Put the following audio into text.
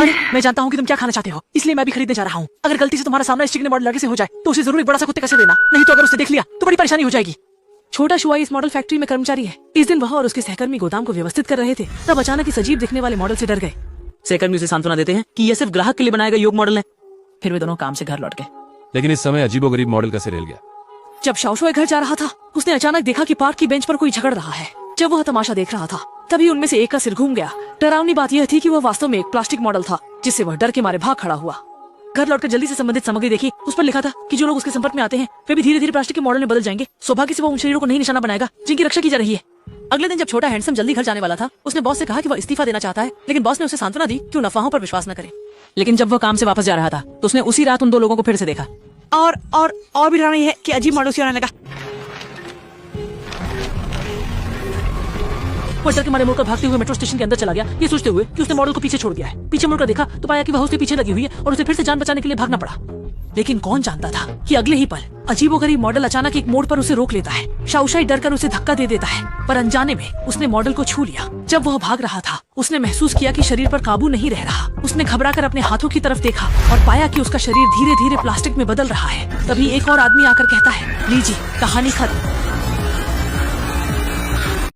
अरे मैं जानता हूँ कि तुम क्या खाना चाहते हो, इसलिए मैं भी खरीदने जा रहा हूँ। अगर गलती से तुम्हारा सामना इस चिकने मॉडल लड़के से हो जाए तो उसे जरूर एक बड़ा सा कुत्ते का सिर देना, नहीं तो अगर उसे देख लिया तो बड़ी परेशानी हो जाएगी। छोटा शुआ इस मॉडल फैक्ट्री में कर्मचारी है। इस दिन वह और उसके सहकर्मी गोदाम को व्यवस्थित कर रहे थे, तब अचानक इस अजीब दिखने वाले मॉडल से डर गए। सहकर्मी उसे सांत्वना देते हैं कि यह सिर्फ ग्राहक के लिए बनाया गया योग मॉडल है। फिर वे दोनों काम से घर लौट गए। लेकिन इस समय अजीबोगरीब मॉडल का सिर हिल गया। जब शाओशुआ घर जा रहा था, उसने अचानक देखा कि पार्क की बेंच पर कोई झगड़ रहा है। जब वह तमाशा देख रहा था, तभी उनमें से एक का सिर घूम गया। डरावनी बात यह थी कि वह वास्तव में एक प्लास्टिक मॉडल था, जिससे वह डर के मारे भाग खड़ा हुआ। घर लौटकर जल्दी से संबंधित सामग्री देखी। उस पर लिखा था कि जो लोग उसके संपर्क में आते हैं वे भी धीरे धीरे प्लास्टिक के मॉडल में बदल जाएंगे। सौभाग्य से वह उन शरीरों को नहीं निशाना बनाएगा जिनकी रक्षा की जा रही है। अगले दिन जब छोटा हैंडसम जल्दी घर जाने वाला था, उसने बॉस से कहा कि वह इस्तीफा देना चाहता है, लेकिन बॉस ने उसे सांत्वना दी कि उन अफवाहों पर विश्वास न करे। लेकिन जब वह काम से वापस जा रहा था तो उसने उसी रात उन दो लोगों को फिर से देखा। और भी डरावनी है कि अजीब मॉडल से आने लगा। वो डर के मारे मुड़कर भागते हुए मेट्रो स्टेशन के अंदर चला गया, ये सोचते हुए कि उसने मॉडल को पीछे छोड़ दिया है। पीछे मुड़कर देखा तो पाया कि वह उसके पीछे लगी हुई है और उसे फिर से जान बचाने के लिए भागना पड़ा। लेकिन कौन जानता था कि अगले ही पल अजीबोगरीब मॉडल अचानक एक मोड़ पर उसे रोक लेता है। शाओशाई डरकर उसे धक्का दे देता है, पर अनजाने में उसने मॉडल को छू लिया। जब वह भाग रहा था, उसने महसूस किया कि शरीर पर काबू नहीं रह रहा। उसने घबराकर अपने हाथों की तरफ देखा और पाया कि उसका शरीर धीरे धीरे प्लास्टिक में बदल रहा है। तभी एक और आदमी आकर कहता है, लीजिए कहानी खत्म।